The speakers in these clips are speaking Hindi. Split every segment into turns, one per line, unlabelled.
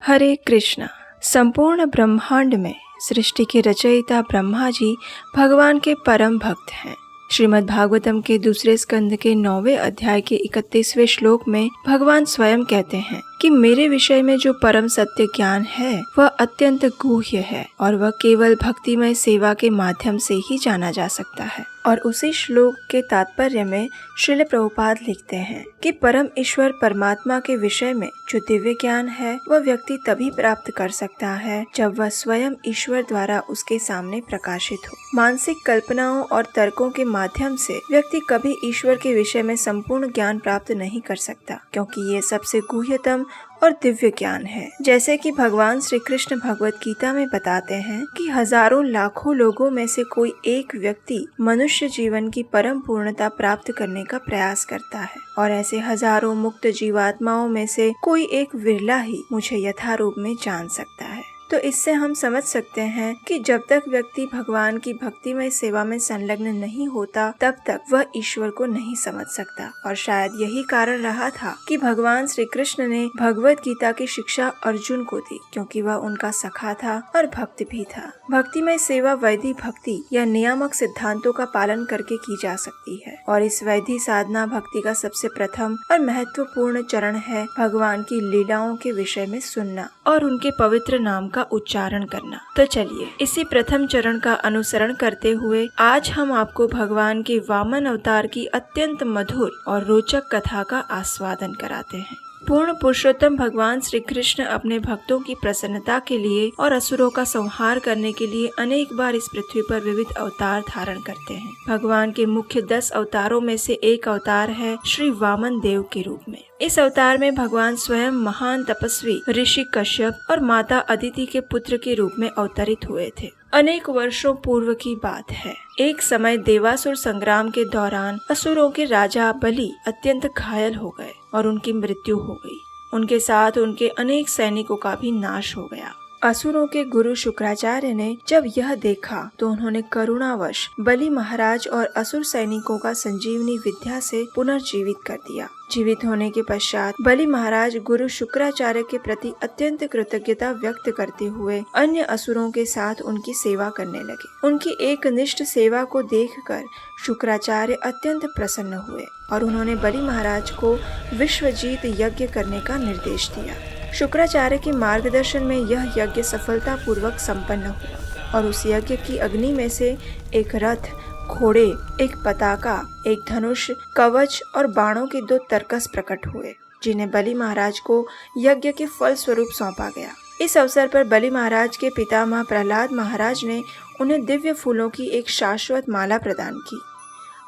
हरे कृष्णा। संपूर्ण ब्रह्मांड में सृष्टि के रचयिता ब्रह्मा जी भगवान के परम भक्त हैं। श्रीमद् भागवतम के दूसरे स्कंद के 9वें अध्याय के 31वें श्लोक में भगवान स्वयं कहते हैं कि मेरे विषय में जो परम सत्य ज्ञान है वह अत्यंत गुह्य है और वह केवल भक्तिमय सेवा के माध्यम से ही जाना जा सकता है। और उसी श्लोक के तात्पर्य में श्रील प्रभुपाद लिखते हैं कि परम ईश्वर परमात्मा के विषय में जो दिव्य ज्ञान है वह व्यक्ति तभी प्राप्त कर सकता है जब वह स्वयं ईश्वर द्वारा उसके सामने प्रकाशित हो। मानसिक कल्पनाओं और तर्कों के माध्यम से व्यक्ति कभी ईश्वर के विषय में संपूर्ण ज्ञान प्राप्त नहीं कर सकता, क्योंकि ये सबसे गुह्यतम और दिव्य ज्ञान है। जैसे कि भगवान श्री कृष्ण भगवत गीता में बताते हैं कि हजारों लाखों लोगों में से कोई एक व्यक्ति मनुष्य जीवन की परम पूर्णता प्राप्त करने का प्रयास करता है और ऐसे हजारों मुक्त जीवात्माओं में से कोई एक विरला ही मुझे यथारूप में जान सकता है। तो इससे हम समझ सकते हैं कि जब तक व्यक्ति भगवान की भक्तिमय सेवा में संलग्न नहीं होता तब तक वह ईश्वर को नहीं समझ सकता। और शायद यही कारण रहा था कि भगवान श्री कृष्ण ने भगवत गीता की शिक्षा अर्जुन को दी, क्योंकि वह उनका सखा था और भक्त भी था। भक्तिमय सेवा वैधि भक्ति या नियामक सिद्धांतों का पालन करके की जा सकती है और इस वैधि साधना भक्ति का सबसे प्रथम और महत्वपूर्ण चरण है भगवान की लीलाओं के विषय में सुनना और उनके पवित्र नाम का उच्चारण करना। तो चलिए इसी प्रथम चरण का अनुसरण करते हुए आज हम आपको भगवान के वामन अवतार की अत्यंत मधुर और रोचक कथा का आस्वादन कराते हैं। पूर्ण पुरुषोत्तम भगवान श्री कृष्ण अपने भक्तों की प्रसन्नता के लिए और असुरों का संहार करने के लिए अनेक बार इस पृथ्वी पर विविध अवतार धारण करते हैं। भगवान के मुख्य 10 अवतारों में से एक अवतार है श्री वामन देव के रूप में। इस अवतार में भगवान स्वयं महान तपस्वी ऋषि कश्यप और माता अदिति के पुत्र के रूप में अवतरित हुए थे। अनेक वर्षों पूर्व की बात है। एक समय देवासुर संग्राम के दौरान असुरों के राजा बलि अत्यंत घायल हो गए और उनकी मृत्यु हो गई। उनके साथ उनके अनेक सैनिकों का भी नाश हो गया। असुरों के गुरु शुक्राचार्य ने जब यह देखा तो उन्होंने करुणावश बलि महाराज और असुर सैनिकों का संजीवनी विद्या से पुनर्जीवित कर दिया। जीवित होने के पश्चात बलि महाराज गुरु शुक्राचार्य के प्रति अत्यंत कृतज्ञता व्यक्त करते हुए अन्य असुरों के साथ उनकी सेवा करने लगे। उनकी एक निष्ठ सेवा को देखकर शुक्राचार्य अत्यंत प्रसन्न हुए और उन्होंने बलि महाराज को विश्वजीत यज्ञ करने का निर्देश दिया। शुक्राचार्य के मार्गदर्शन में यह यज्ञ सफलता पूर्वक संपन्न हुआ और उस यज्ञ की अग्नि में से एक रथ, घोड़े, एक पताका, एक धनुष, कवच और बाणों के 2 तरकस प्रकट हुए, जिन्हें बलि महाराज को यज्ञ के फल स्वरूप सौंपा गया। इस अवसर पर बलि महाराज के पितामह प्रहलाद महाराज ने उन्हें दिव्य फूलों की एक शाश्वत माला प्रदान की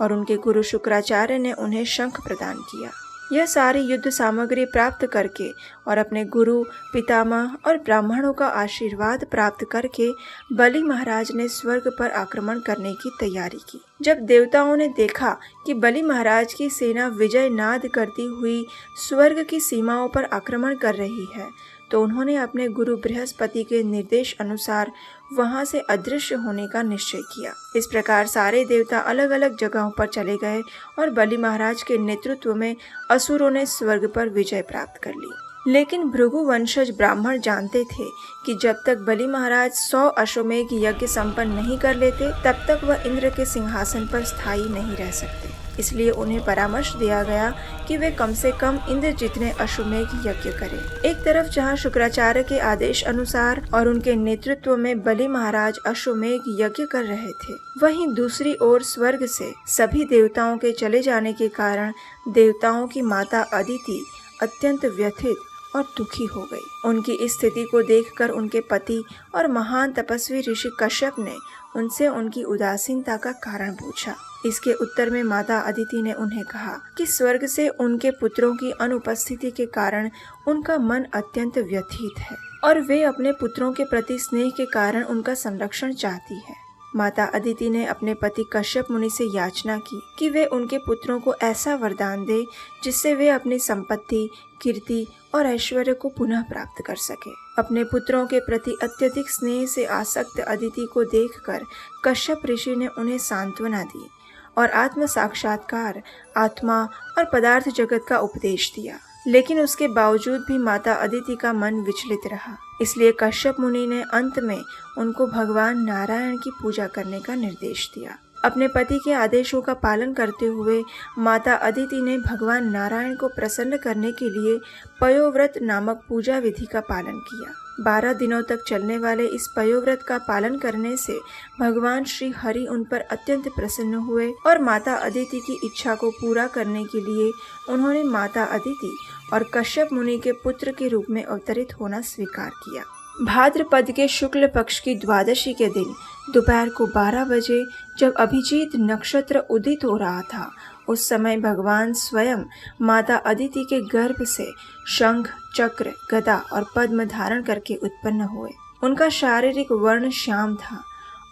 और उनके गुरु शुक्राचार्य ने उन्हें शंख प्रदान किया। यह सारी युद्ध सामग्री प्राप्त करके और अपने गुरु, पितामह और ब्राह्मणों का आशीर्वाद प्राप्त करके बलि महाराज ने स्वर्ग पर आक्रमण करने की तैयारी की। जब देवताओं ने देखा कि बलि महाराज की सेना विजय नाद करती हुई स्वर्ग की सीमाओं पर आक्रमण कर रही है तो उन्होंने अपने गुरु बृहस्पति के निर्देश अनुसार वहां से अदृश्य होने का निश्चय किया। इस प्रकार सारे देवता अलग अलग जगहों पर चले गए और बलि महाराज के नेतृत्व में असुरों ने स्वर्ग पर विजय प्राप्त कर ली। लेकिन भृगु वंशज ब्राह्मण जानते थे कि जब तक बलि महाराज 100 अश्वमेघ यज्ञ संपन्न नहीं कर लेते तब तक वह इंद्र के सिंहासन पर स्थायी नहीं रह सकते। इसलिए उन्हें परामर्श दिया गया कि वे कम से कम इंद्र जितने अश्वमेघ यज्ञ करें। एक तरफ जहां शुक्राचार्य के आदेश अनुसार और उनके नेतृत्व में बलि महाराज अश्वमेघ यज्ञ कर रहे थे, वहीं दूसरी ओर स्वर्ग से सभी देवताओं के चले जाने के कारण देवताओं की माता अदिति अत्यंत व्यथित और दुखी हो गई। उनकी इस स्थिति को देखकर उनके पति और महान तपस्वी ऋषि कश्यप ने उनसे उनकी उदासीनता का कारण पूछा। इसके उत्तर में माता अदिति ने उन्हें कहा कि स्वर्ग से उनके पुत्रों की अनुपस्थिति के कारण उनका मन अत्यंत व्यथित है और वे अपने पुत्रों के प्रति स्नेह के कारण उनका संरक्षण चाहती है। माता अदिति ने अपने पति कश्यप मुनि से याचना की कि वे उनके पुत्रों को ऐसा वरदान दे जिससे वे अपनी संपत्ति, कीर्ति और ऐश्वर्य को पुनः प्राप्त कर सके। अपने पुत्रों के प्रति अत्यधिक स्नेह से आसक्त अदिति को देखकर कश्यप ऋषि ने उन्हें सांत्वना दी और आत्म साक्षात्कार, आत्मा और पदार्थ जगत का उपदेश दिया। लेकिन उसके बावजूद भी माता अदिति का मन विचलित रहा। इसलिए कश्यप मुनि ने अंत में उनको भगवान नारायण की पूजा करने का निर्देश दिया। अपने पति के आदेशों का पालन करते हुए माता अदिति ने भगवान नारायण को प्रसन्न करने के लिए पयोव्रत नामक पूजा विधि का पालन किया। 12 दिनों तक चलने वाले इस पयोव्रत का पालन करने से भगवान श्री हरि उन पर अत्यंत प्रसन्न हुए और माता अदिति की इच्छा को पूरा करने के लिए उन्होंने माता अदिति और कश्यप मुनि के पुत्र के रूप में अवतरित होना स्वीकार किया। भाद्रपद के शुक्ल पक्ष की द्वादशी के दिन दोपहर को 12 बजे जब अभिजीत नक्षत्र उदित हो रहा था, उस समय भगवान स्वयं माता अदिति के गर्भ से शंख, चक्र, गदा और पद्म धारण करके उत्पन्न हुए। उनका शारीरिक वर्ण श्याम था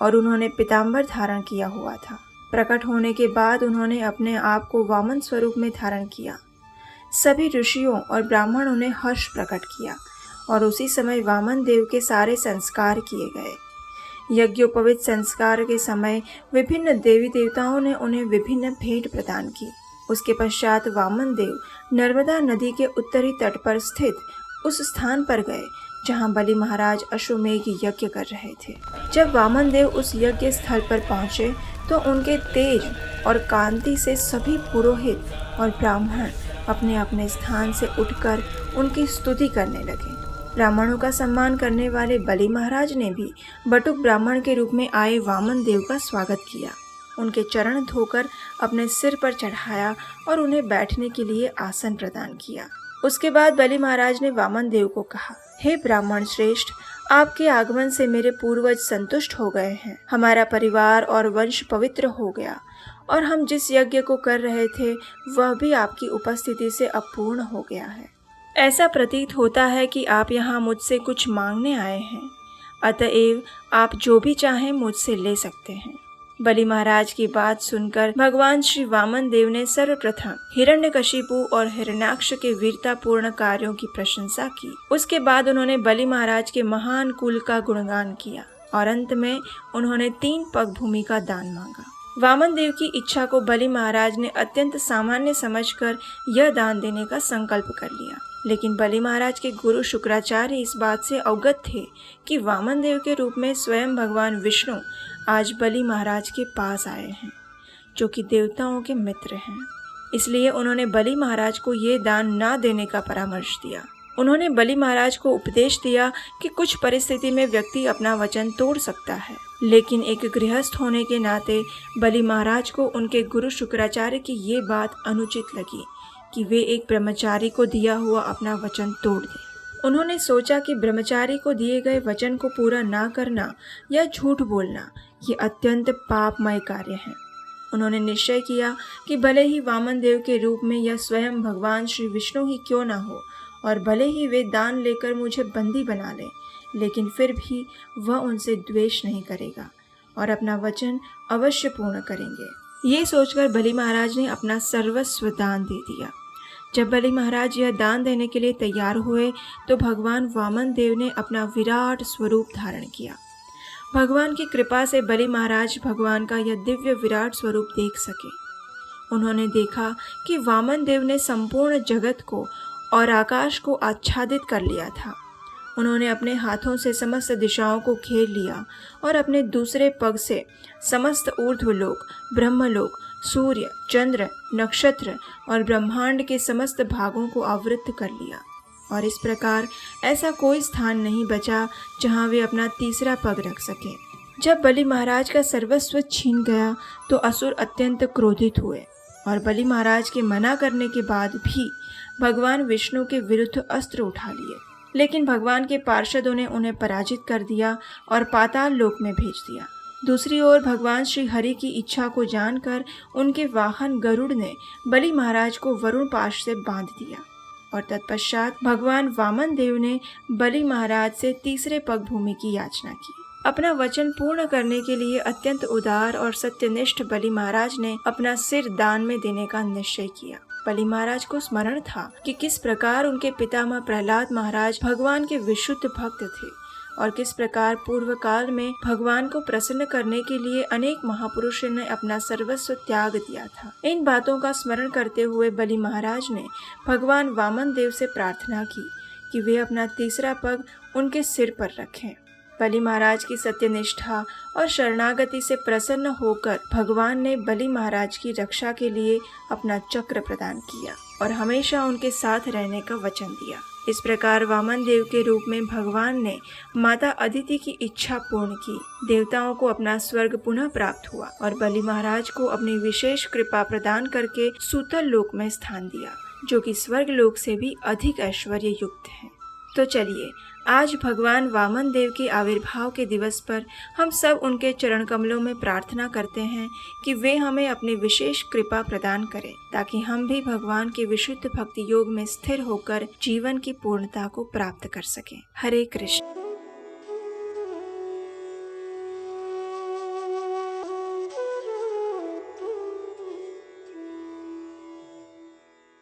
और उन्होंने पीताम्बर धारण किया हुआ था। प्रकट होने के बाद उन्होंने अपने आप को वामन स्वरूप में धारण किया। सभी ऋषियों और ब्राह्मणों ने हर्ष प्रकट किया और उसी समय वामन देव के सारे संस्कार किए गए। यज्ञोपवीत संस्कार के समय विभिन्न देवी देवताओं ने उन्हें विभिन्न भेंट प्रदान की। उसके पश्चात वामन देव नर्मदा नदी के उत्तरी तट पर स्थित उस स्थान पर गए जहां बलि महाराज अश्वमेघ यज्ञ कर रहे थे। जब वामन देव उस यज्ञ स्थल पर पहुंचे तो उनके तेज और कांति से सभी पुरोहित और ब्राह्मण अपने अपने स्थान से उठकर उनकी स्तुति करने लगे। ब्राह्मणों का सम्मान करने वाले बलि महाराज ने भी बटुक ब्राह्मण के रूप में आए वामन देव का स्वागत किया। उनके चरण धोकर अपने सिर पर चढ़ाया और उन्हें बैठने के लिए आसन प्रदान किया। उसके बाद बलि महाराज ने वामन देव को कहा, हे ब्राह्मण श्रेष्ठ, आपके आगमन से मेरे पूर्वज संतुष्ट हो गए हैं। हमारा परिवार और वंश पवित्र हो गया और हम जिस यज्ञ को कर रहे थे वह भी आपकी उपस्थिति से अपूर्ण हो गया है। ऐसा प्रतीत होता है कि आप यहाँ मुझसे कुछ मांगने आए हैं, अतएव आप जो भी चाहें मुझसे ले सकते हैं। बलि महाराज की बात सुनकर भगवान श्री वामन देव ने सर्वप्रथम हिरण्यकशिपु और हिरण्याक्ष के वीरतापूर्ण कार्यों की प्रशंसा की। उसके बाद उन्होंने बलि महाराज के महान कुल का गुणगान किया और अंत में उन्होंने 3 पग भूमि का दान मांगा। वामन देव की इच्छा को बलि महाराज ने अत्यंत सामान्य समझकर यह दान देने का संकल्प कर लिया। लेकिन बलि महाराज के गुरु शुक्राचार्य इस बात से अवगत थे कि वामन देव के रूप में स्वयं भगवान विष्णु आज बलि महाराज के पास आए हैं, जो कि देवताओं के मित्र हैं। इसलिए उन्होंने बलि महाराज को ये दान न देने का परामर्श दिया। उन्होंने बलि महाराज को उपदेश दिया कि कुछ परिस्थिति में व्यक्ति अपना वचन तोड़ सकता है, लेकिन एक गृहस्थ होने के नाते बलि महाराज को उनके गुरु शुक्राचार्य की ये बात अनुचित लगी कि वे एक ब्रह्मचारी को दिया हुआ अपना वचन तोड़ दें। उन्होंने सोचा कि ब्रह्मचारी को दिए गए वचन को पूरा ना करना या झूठ बोलना ये अत्यंत पापमय कार्य है। उन्होंने निश्चय किया कि भले ही वामन देव के रूप में यह स्वयं भगवान श्री विष्णु ही क्यों ना हो और भले ही वे दान लेकर मुझे बंदी बना लें, लेकिन फिर भी वह उनसे द्वेष नहीं करेगा और अपना वचन अवश्य पूर्ण करेंगे। ये सोचकर बलि महाराज ने अपना सर्वस्व दान दे दिया। जब बलि महाराज यह दान देने के लिए तैयार हुए तो भगवान वामन देव ने अपना विराट स्वरूप धारण किया। भगवान की कृपा से बलि महाराज भगवान का यह दिव्य विराट स्वरूप देख सके। उन्होंने देखा कि वामन देव ने संपूर्ण जगत को और आकाश को आच्छादित कर लिया था। उन्होंने अपने हाथों से समस्त दिशाओं को घेर लिया और अपने दूसरे पग से समस्त ऊर्ध्वलोक, ब्रह्मलोक, सूर्य, चंद्र, नक्षत्र और ब्रह्मांड के समस्त भागों को आवृत्त कर लिया। और इस प्रकार ऐसा कोई स्थान नहीं बचा जहां वे अपना तीसरा पग रख सके। जब बलि महाराज का सर्वस्व छीन गया तो असुर अत्यंत क्रोधित हुए और बलि महाराज के मना करने के बाद भी भगवान विष्णु के विरुद्ध अस्त्र उठा लिए। लेकिन भगवान के पार्षदों ने उन्हें पराजित कर दिया और पाताल लोक में भेज दिया। दूसरी ओर भगवान श्री हरि की इच्छा को जानकर उनके वाहन गरुड़ ने बलि महाराज को वरुण पाश से बांध दिया और तत्पश्चात भगवान वामन देव ने बलि महाराज से तीसरे पग भूमि की याचना की। अपना वचन पूर्ण करने के लिए अत्यंत उदार और सत्यनिष्ठ बलि महाराज ने अपना सिर दान में देने का निश्चय किया। बलि महाराज को स्मरण था कि किस प्रकार उनके पितामह प्रहलाद महाराज भगवान के विशुद्ध भक्त थे और किस प्रकार पूर्व काल में भगवान को प्रसन्न करने के लिए अनेक महापुरुषों ने अपना सर्वस्व त्याग दिया था। इन बातों का स्मरण करते हुए बलि महाराज ने भगवान वामन देव से प्रार्थना की कि वे अपना तीसरा पग उनके सिर पर रखें। बलि महाराज की सत्यनिष्ठा और शरणागति से प्रसन्न होकर भगवान ने बलि महाराज की रक्षा के लिए अपना चक्र प्रदान किया और हमेशा उनके साथ रहने का वचन दिया। इस प्रकार वामन देव के रूप में भगवान ने माता अदिति की इच्छा पूर्ण की। देवताओं को अपना स्वर्ग पुनः प्राप्त हुआ और बलि महाराज को अपनी विशेष कृपा प्रदान करके सूतल लोक में स्थान दिया, जो कि स्वर्ग लोक से भी अधिक ऐश्वर्य युक्त है। तो चलिए, आज भगवान वामन देव के आविर्भाव के दिवस पर हम सब उनके चरण कमलों में प्रार्थना करते हैं कि वे हमें अपनी विशेष कृपा प्रदान करें, ताकि हम भी भगवान के विशुद्ध भक्ति योग में स्थिर होकर जीवन की पूर्णता को प्राप्त कर सकें। हरे कृष्ण।